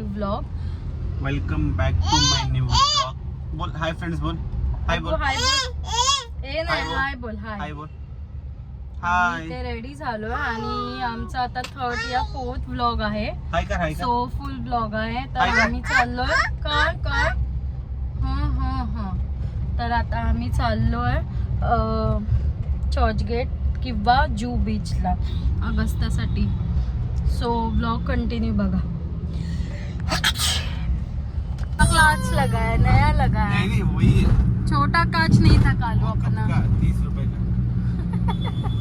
New vlog. Welcome back to my new vlog. बोल hi friends, बोल हाय बोल. हाय बोल. ए नाही हाय बोल. हाय बोल. हाय. ते रेडी झालोय आणि आमचा आता 3rd या 4th व्लॉग आहे. हाय कर हाय कर. सो फुल व्लॉग आहे. तर आम्ही चाललोय काय हा तर आता आम्ही चाललोय चर्चगेट किंवा जू बीचला अगस्तासाठी. सो व्लॉग कंटिन्यू बघा. कांच लगा है, नया लगा है. नहीं वही है. छोटा कांच नहीं था कालू अपना. 30 रुपए का.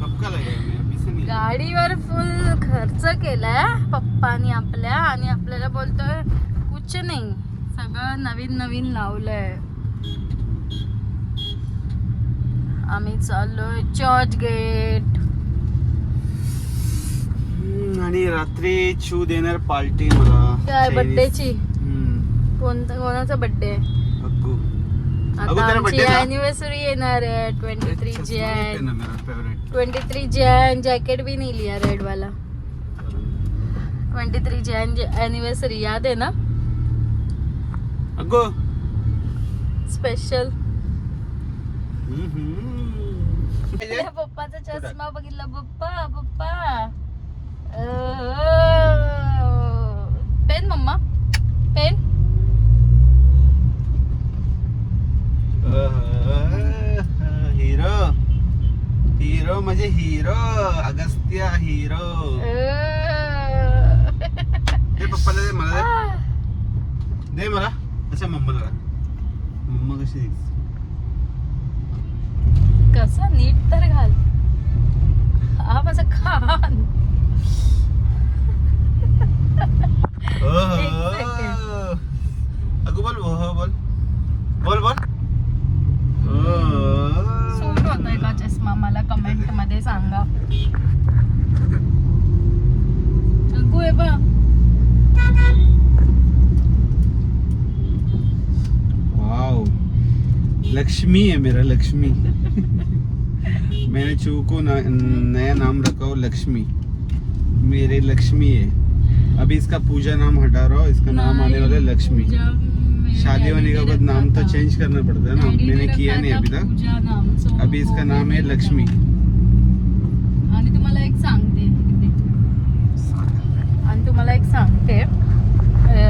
कब का लगेगा? अभी से नहीं. गाडीवर फुल खर्च केलाय पप्पानी आपल्या आणि आपल्याला बोलतोय कुछ नाही, सगळं नवीन नवीन लावलंय. आम्ही चाललोय चर्चगेट. आणि रात्री चू देणार पार्टी मला. काय बर्थडेची? कोणाचा बर्थडे? अग्गू. आता आमची एनिवर्सरी येणार आहे 23 जैन. 23 जैन. जैकेट भी नहीं लिया रेड वाला. 23 जैन एनिवर्सरी याद है ना? अग्गू स्पेशल. पप्पाचा चष्मा बघितला. पप्पा पेन मम्मा पेन. हिरो म्हणजे हिरो. अगस्त्या हिरो. ते पप्पाला दे, मला दे मला. अच्छा मम्माला. मम्मा कशी दिसते? कसा नीट तर घाल. हा माझा खान. अगो बोल बोल बोल बोल. सूट होतोय का चष्मा मला कमेंट मध्ये सांगा. अगो हे बघ. वाओ, लक्ष्मी है मेरा, लक्ष्मी. मैंने चू को नया नाम रखा हो लक्ष्मी. मेरे लक्ष्मी है. अभी इसका पूजा नाम हटा रहा हूँ, इसका नाम आने वाला है लक्ष्मी. शादी होने के बाद नाम तो चेंज करना पड़ता है ना. मैंने किया नहीं अभी तक. अभी इसका नाम है लक्ष्मी. आणि तुम्हाला एक सांगते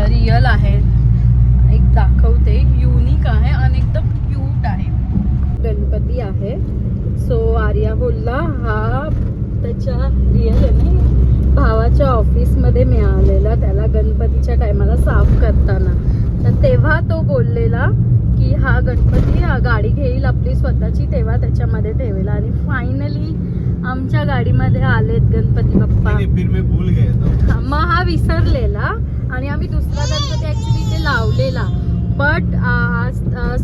रिअल आहे, एक दाखवते. युनिक आहे आणि एकदम क्यूट आहे. गणपती आहे. सो आर्या बोलला हा त्याच्या रिअल आहे ना, भावाच्या ऑफिस मध्ये मिळालेला त्याला गणपतीच्या टायमाला साफ करताना. तर तेव्हा तो बोललेला की हा गणपती गाडी घेईल आपली स्वतःची, तेव्हा त्याच्यामध्ये ठेवेल. आणि फायनली आमच्या गाडीमध्ये आलेत गणपती बाप्पा. मग हा विसरलेला आणि आम्ही दुसरा गणपती ऍक्च्युली इथे लावलेला. बट आज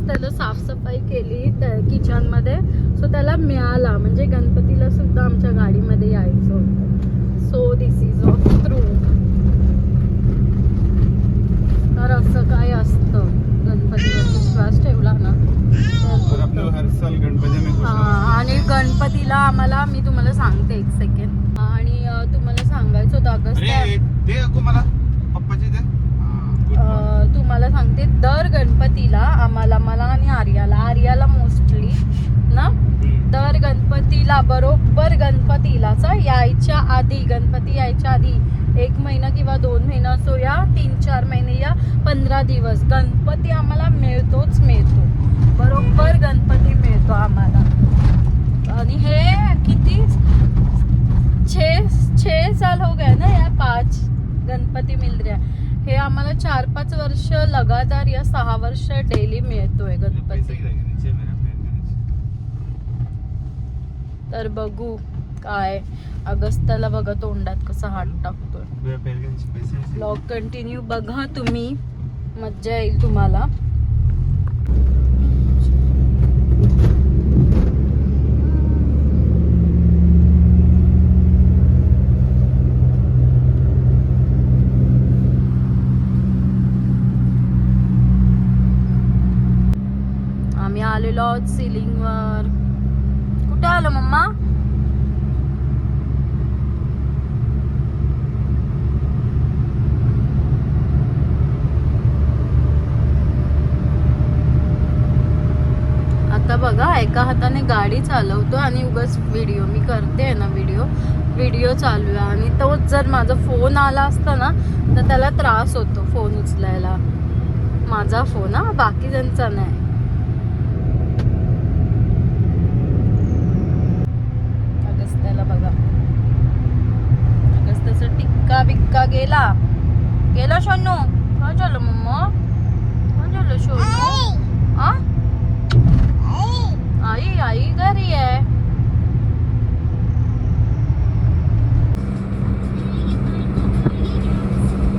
त्याला साफसफाई केली किचन मध्ये. सो त्याला मिळाला. म्हणजे गणपतीला सुद्धा आमच्या गाडीमध्ये यायचं होतं. So this is of true. तर असं काय असतं, गणपतीवर विश्वास ठेवला ना. आणि गणपतीला आम्हाला, मी तुम्हाला सांगते एक सेकंड. आणि तुम्हाला सांगायचं होतं तुम्हाला सांगते, दर गणपतीला आम्हाला, मला आणि आर्याला मोस्टली ना, दर गणपतीला बरोबर गणपतीलाचा यायच्या आधी, गणपती यायच्या आधी 1 महिना किंवा 2 महिना असो या 3-4 महिने या 15 दिवस गणपती आम्हाला मिळतो. बरोबर गणपती मिळतो आम्हाला. आणि हे किती 6 साल हो गए ना या 5 गणपती मिल रहा. हे आम्हाला 4-5 वर्ष लगातार या 6 वर्ष डेली मिळतोय गणपती. तर बघू काय. अगस्ताला बघा तोंडात कसा हात टाकतोय. ब्लॉग कंटिन्यू बघा तुम्ही, मज्जा येईल तुम्हाला. आम्ही आलेलो आहोत सिलिंग वर. कुठे आलो मम्मा? एका हाताने गाडी चालवतो आणि उगाच व्हिडिओ मी करते ना, व्हिडिओ चालू आहे आणि तोच जर माझा फोन आला असता ना तर त्याला त्रास होतो फोन उचलायला. माझा फोन हा, बाकी ज्यांचा नाही. अगस्त्याला बघा, अगस्त्याचा टिक्का बिक्का गेला सोनू. काय झालं मम्मा, काय झालं सोनू? आ आई घरी आहे.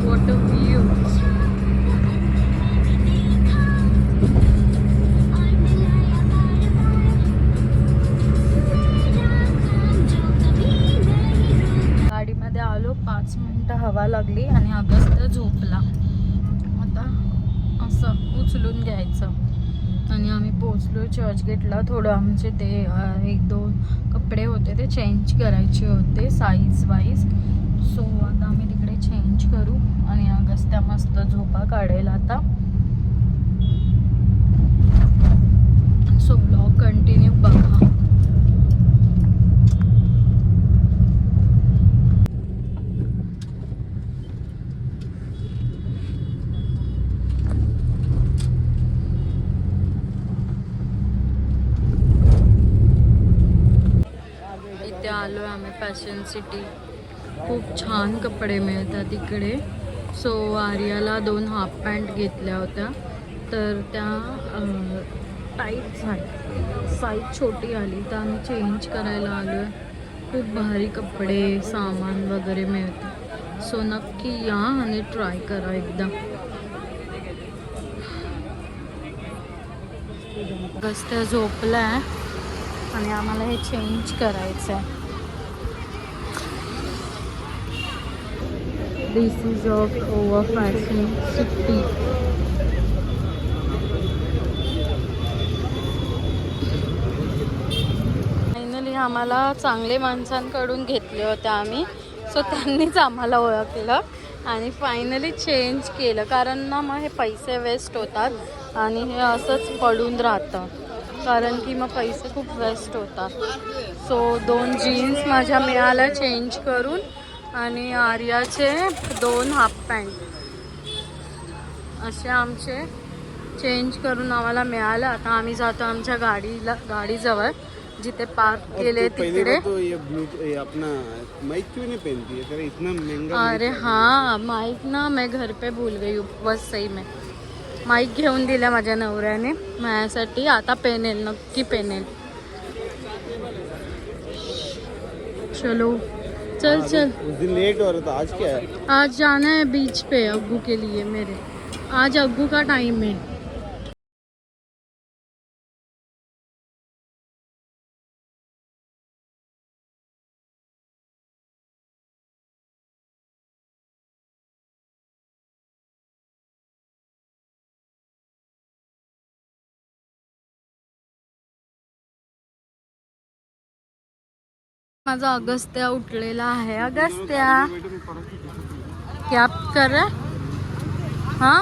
What a view. गाडीमध्ये आलो, 5 मिनिटं हवा लागली आणि अगस्त झोपला. आता असं उचलून घ्यायचं आणि आम्ही पोचलो चर्चगेटला. थोडं आमचे ते 1-2 कपडे होते ते चेंज करायचे होते साईज वाईज. सो आता आम्ही तिकडे चेंज करू आणि अगस्त्या मस्त झोपा काढेल आता. सो ब्लॉग कंटिन्यू बघा. इथे आलो आम्ही फॅशन सिटी. खूप छान कपडे मिळतात इकडे. सो आर्याला 2 हाफ पॅन्ट घेतल्या होत्या तर त्या टाईट झाल्या, साईज छोटी आली तर आम्ही चेंज करायला आलो आहे. खूप भारी कपडे सामान वगैरे मिळतं. सो नक्की या आणि ट्राय करा एकदा. अगस्त्या झोपला आहे आणि आम्हाला हे चेंज करायचं आहे. This is of over fashion city. Finally आम्हाला चांगले माणसांकडून घेतले होते आम्ही. सो त्यांनीच आम्हाला ओळखलं आणि फायनली चेंज केलं. कारण ना मग हे पैसे वेस्ट होतात आणि हे असंच पडून राहतं, कारण की मग पैसे खूप वेस्ट होतात. सो 2 जीन्स माझ्या मिळाल्या चेंज करून आणि आर्याचे 2 हाफ पॅन्ट असे आमचे चेंज करून आम्हाला मिळालं. आता आम्ही जातो आमच्या गाडीजवळ जिथे पार्क केले तिकडे. तो ये ब्लू ये अपना माइक क्यों नहीं पहनती है? तेरा इतना महंगा. अरे हाँ, माइक ना मैं घर पे भूल गई हूँ. बस सही में माईक घेऊन दिला माझ्या नवऱ्याने माझ्यासाठी. आता पेनेल, नक्की पेनेल. चलो चल. उस दिन लेट हो रहा था, आज क्या है? आज जाना है बीच पे अग्गू के लिए मेरे. आज अग्गू का टाइम है. माझा अगस्त्या उठलेला आहे. अगस्त्या क्या कर रहा है? हाँ,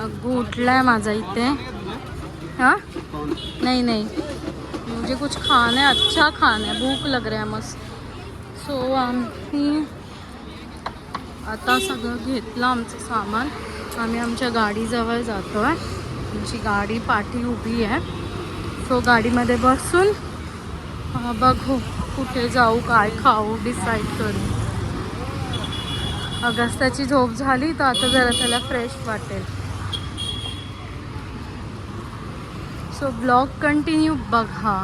अग्गू उठलाय माझा इथे. हाँ नहीं मुझे कुछ खाना है, अच्छा खाना है, भूक लग रहा है मस्त. सो आम्ही आता सगळं घेतलं आमचं सामान. आम्ही आमच्या गाडीजवळ जातो आहे. आमची गाडी पाठी उभी आहे. सो गाडीमध्ये बसून बघू कुठे जाऊ, काय खाऊ, डिसाईड करू. अगस्त्याची झोप झाली तर आता जरा त्याला फ्रेश वाटेल. सो ब्लॉग कंटिन्यू बघा.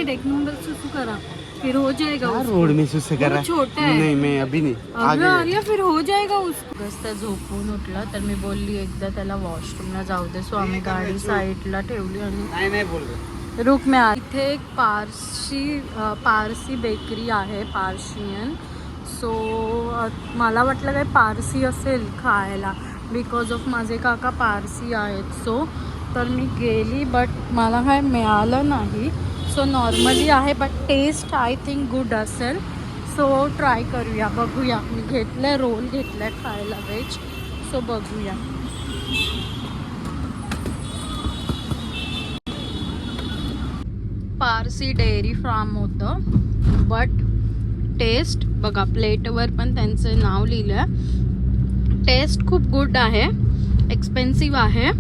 एक नंबर सुसु करा, फिर हो जाएगा. रोड में सुसु कर रहा है? छोटा है. नहीं, मैं अभी नहीं. आर्या फिर हो जाएगा उसको. अगस्त्या झोपून उठला तर मी बोलली एकदा त्याला वॉशरूमला जाऊ दे. सो आम्ही गाडी साईडला ठेवली आणि नहीं बोल रहे. रुक में इथे एक पारसी बेकरी आहे, पार्शियन. सो मला वाटलं काही पारसी असेल खायला, बिकॉज ऑफ माझे काका पारसी आहेत. सो तर मी गेली बट मला काय मिळालं नाही. सो नॉर्मली आहे but taste I think good असेल. सो ट्राय करूया, बघूया. मी घेतलं रोल घेतलं आहे खायला व्हेज. सो बघूया. पारसी डेअरी फार्म होतं बट टेस्ट बघा, प्लेटवर पण त्यांचं नाव लिहिलं आहे. टेस्ट खूप गुड आहे. एक्सपेन्सिव्ह आहे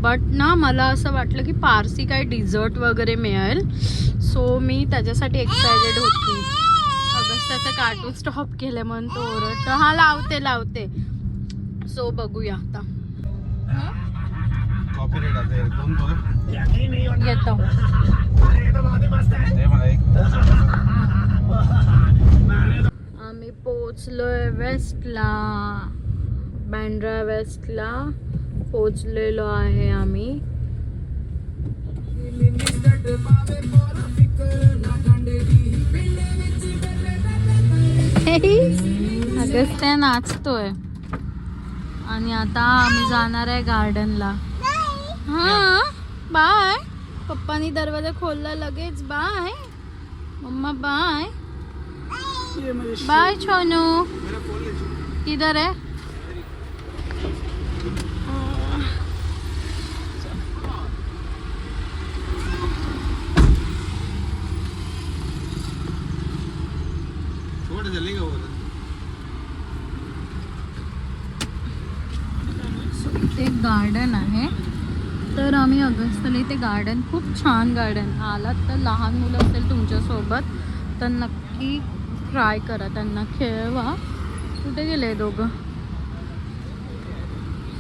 बट ना मला असं वाटलं की पारसी काय डिझर्ट वगैरे मिळेल. सो मी त्याच्यासाठी एक्सायटेड होती. अगस्त त्याचं कार्टून स्टॉप केलं म्हणून तो ओरडतो. हा लावते. सो बघूया आता. कॉपीराइट आता आहे. कोण तो येतो. ते मला एक आम्ही पोचलोय वेस्टला, बँड्रा वेस्टला पोचलेलो आहे आम्ही. अगस्त नाचतोय. आणि आता आम्ही जाणार आहे गार्डनला. हा बाय. पप्पानी दरवाजा खोलला लगेच. Bye mamma. Bye bye Chhonu. किधर है? थोड़ा चलेगा वो. ते गार्डन आहे. तर आम्ही अगस्तला इथे गार्डन, खूप छान गार्डन. आलात तर लहान मुलं असेल तुमच्यासोबत तर नक्की ट्राय करा, त्यांना खेळवा. कुठे गेले दोघं?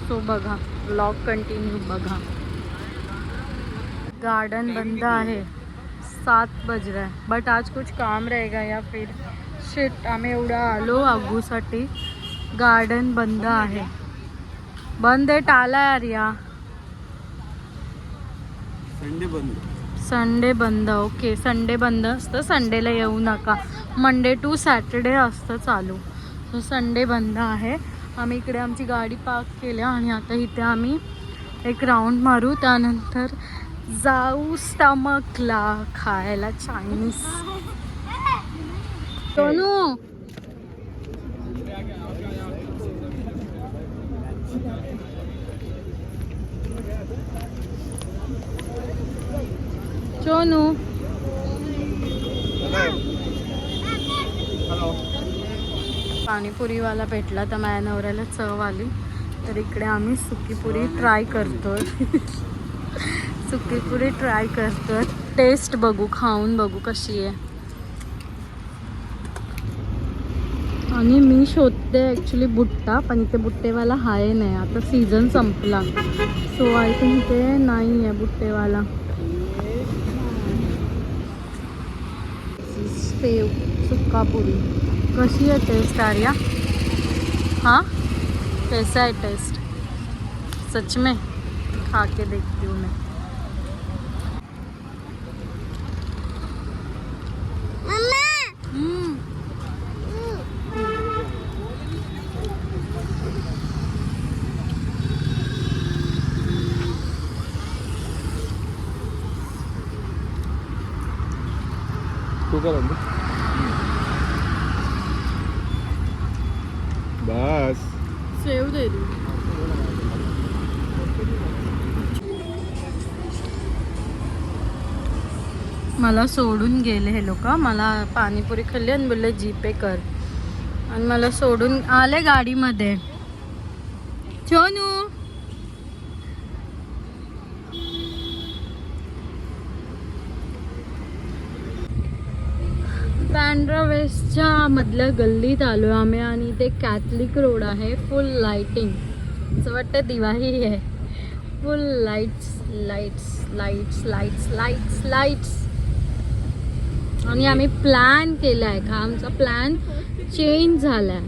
सो बघा, ब्लॉग कंटिन्यू बघा. गार्डन बंद आहे. 7 बज रहा है बट आज कुछ काम रहेगा या फिर शिट. आम्ही एवढा आलो अग्गूसाठी, गार्डन बंद आहे. बंद आहे. टाला यार. संडे बंद. ओके, संडे बंद असतं. संडेला येऊ नका. मंडे टू सॅटर्डे असतं चालू. सो संडे बंद आहे. आम्ही इकडे आमची गाडी पार्क केली आणि आता इथे आम्ही एक राऊंड मारू. त्यानंतर जाऊ स्टमकला खायला चायनीज. सोनू सोनू पाणीपुरीवाला भेटला तर माझ्या नवऱ्याला चव आली. तर इकडे आम्ही सुकीपुरी ट्राय करतोय. सुकीपुरी ट्राय करतोय. टेस्ट बघू, खाऊन बघू कशी आहे. आणि मी शोधते ॲक्च्युली बुट्टा, पण इथे बुट्टेवाला आहे नाही. आता सीझन संपला. सो आय थिंक इथे नाही आहे बुट्टेवाला. सेव सुक्कापुरी कशी है टेस्ट आर्या? हाँ कैसा है टेस्ट? सच में खा के देखती हूँ मैं. बस सेव दे दू. मला सोडून गेले हे लोक. मला पाणीपुरी खाल्ली आणि बोलले जीपे कर, आणि मला सोडून आले गाडीमध्ये. छोनू बँड्रा वेस्टच्या मधल्या गल्लीत आलो आम्ही आणि ते कॅथलिक रोड आहे. फुल लाइटिंग, असं वाटतं दिवाळी आहे. फुल lights lights lights lights lights lights. आणि आम्ही प्लॅन केला आहे का, आमचा प्लॅन चेंज झाला आहे.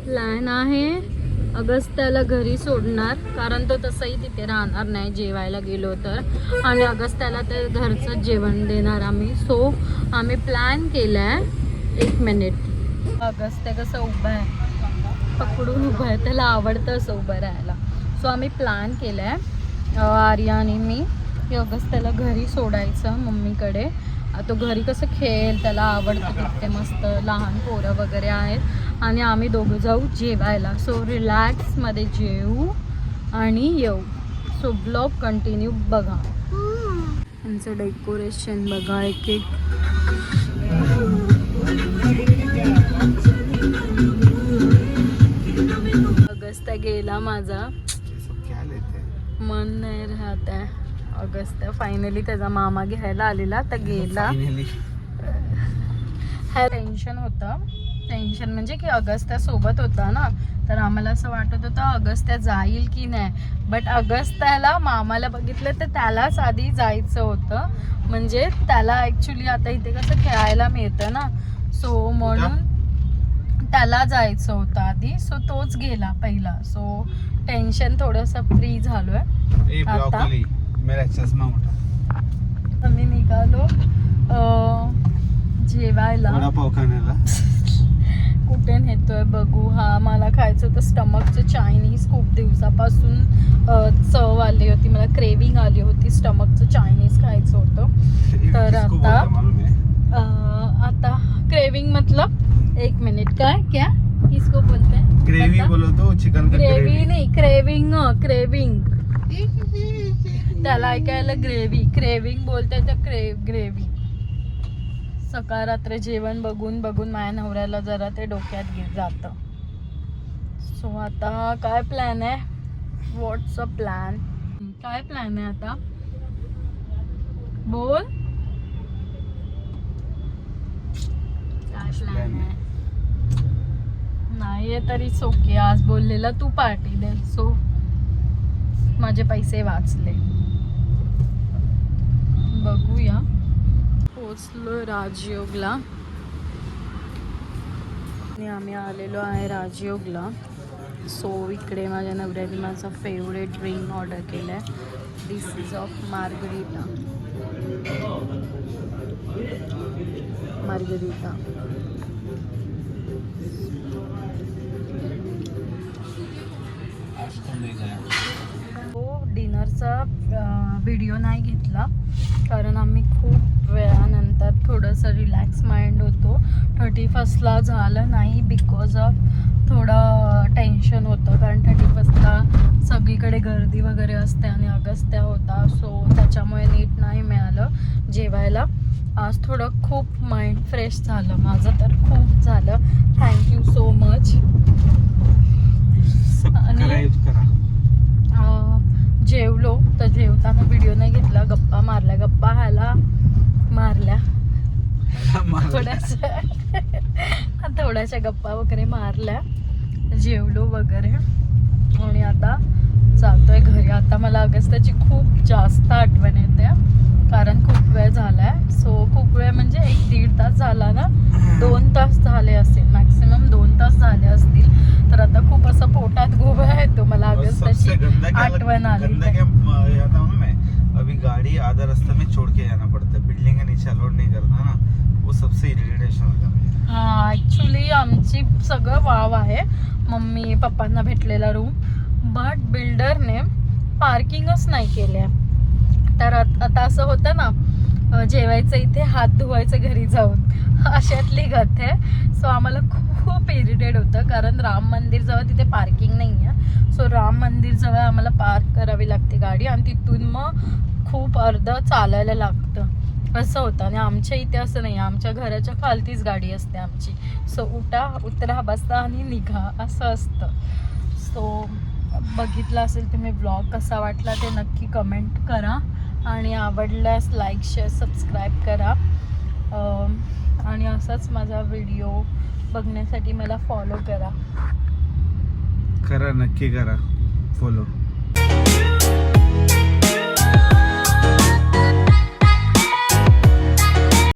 प्लॅन आहे अगस्त्याला घरी सोडणार, कारण तो तसंही तिथे राहणार नाही जेवायला गेलो तर, आणि अगस्त्याला ते घरचं जेवण देणार आम्ही. सो आम्ही प्लॅन केला आहे. 1 मिनिट अगस्त्य कसं उभं आहे, पकडून उभं आहे, त्याला आवडतं असं उभं राहायला. सो आम्ही प्लॅन केलं आहे आर्या आणि मी की अगस्त्याला घरी सोडायचं मम्मीकडे. तो घरी कसं खेळेल, त्याला आवडतं तिथे, मस्त लहान पोरं वगैरे आहेत आणि आम्ही दोघं जाऊ जेवायला. सो रिलॅक्समध्ये जेवू आणि येऊ. सो ब्लॉग कंटिन्यू बघा. त्यांचं डेकोरेशन बघा, एक एक अगस्त्य गेला माझा, मन नाही राहत आहे. अगस्त्य फायनली त्याचा मामा घ्यायला आलेला तर गेला. टेन्शन होतं, टेन्शन म्हणजे की अगस्त्य सोबत होता ना, तर आम्हाला असं वाटत होतं अगस्त्य जाईल की नाही. बट अगस्त्याला मामाला बघितलं तर त्यालाच आधी जायचं होतं, म्हणजे त्याला ॲक्च्युली आता इथे कसं खेळायला मिळतं ना, सो म्हणून त्याला जायचं होतं आधी. सो तोच गेला पहिला. सो टेन्शन थोडंसं फ्री झालोय आता. मेरा चष्मा उठा. आम्ही निघालो जेवायला. वडापाव खाण्याला. कुठे नेतोय बघू. हा मला खायचं होतं स्टमकचं चायनीज. खूप दिवसापासून चव आली होती, मला क्रेविंग आली होती स्टमकचं चायनीज खायचं होतं. तर आता क्रेविंग मतलब एक मिनिट काय क्या किसको बोलते हैं? ग्रेवी बोलो तो चिकन का ग्रेवी नाही, क्रेविंग. क्रेविंग त्याला ऐकायला ग्रेव्ही, क्रेविंग बोलते तर ग्रेव्ही. सकाळ रात्र जेवण बघून बघून माझ्या नवऱ्याला जरा ते डोक्यात घेत जातं. सो आता काय प्लॅन आहे? व्हॉट्स अ प्लॅन? काय प्लॅन आहे आता? बोल. काय प्लॅन आहे? नाही तरी ओके. आज बोललेला तू पार्टी दे, सो माझे पैसे वाचले. बघूया. पोचलो राजयोगला आणि आम्ही आलेलो आहे राजयोगला. सो इकडे माझ्या नवऱ्याने माझा फेवरेट ड्रिंक ऑर्डर केलं आहे. This is of margarita. Margarita डिनरचा व्हिडिओ नाही घेतला कारण आम्ही खूप वेळानंतर थोडंसं रिलॅक्स माइंड होतो. 31ला झालं नाही बिकॉज ऑफ थोडं टेन्शन होतं, कारण 31ला सगळीकडे गर्दी वगैरे असते आणि अगस्त्य होता, सो त्याच्यामुळे नीट नाही मिळालं जेवायला. आज थोडं खूप माइंड फ्रेश झालं माझं, तर खूप झालं. Thank you so much. आणि जेवलो तर जेवताना व्हिडिओ नाही घेतला, गप्पा मारल्या. गप्पा ह्याला मारल्या थोड्याशा गप्पा वगैरे मारल्या, जेवलो वगैरे आणि आता जातोय घरी. आता मला अगस्त्याची खूप जास्त आठवण येते कारण खूप वेळ झालाय. सो खूप वेळ म्हणजे 1-1.5 तास झाला ना, 2 तास झाले असेल, मॅक्सिमम 2 तास झाले असतील. तर आता खूप असं पोटात गोळा येतो मला अगस्त्याची आठवण आली. अभी गाड़ी आधा रास्ते में छोड़ के जाना पड़ता है, बिल्डिंग के नीचे अलाउड नहीं करता ना, वो सबसे इरिटेशन होता है. हा ॲक्च्युली आमची सगळं वाव आहे, मम्मी पप्पांना भेटलेला रूम, बट बिल्डरने पार्किंगच नाही केल्या. तर आता असं होतं ना, जेवायचं इथे, हात धुवायचं घरी जाऊन, अशातली गत आहे. सो आम्हाला खूप इरिटेट होतं कारण राम मंदिरजवळ तिथे पार्किंग नाही आहे. सो राम मंदिरजवळ आम्हाला पार्क करावी लागते गाडी आणि तिथून मग खूप अर्ध चालायला लागतं असं होतं. आणि आमच्या इथे असं नाही, आमच्या घराच्या खालतीच गाडी असते आमची. सो उठा, उतरा, बसा आणि निघा असं असतं. सो बघितला असेल तुम्ही ब्लॉग, कसा वाटला ते नक्की कमेंट करा आणि आवडल्यास लाईक, शेअर, सबस्क्राईब करा. आणि असाच माझा व्हिडिओ बघण्यासाठी मला फॉलो करा. नक्की करा फॉलो.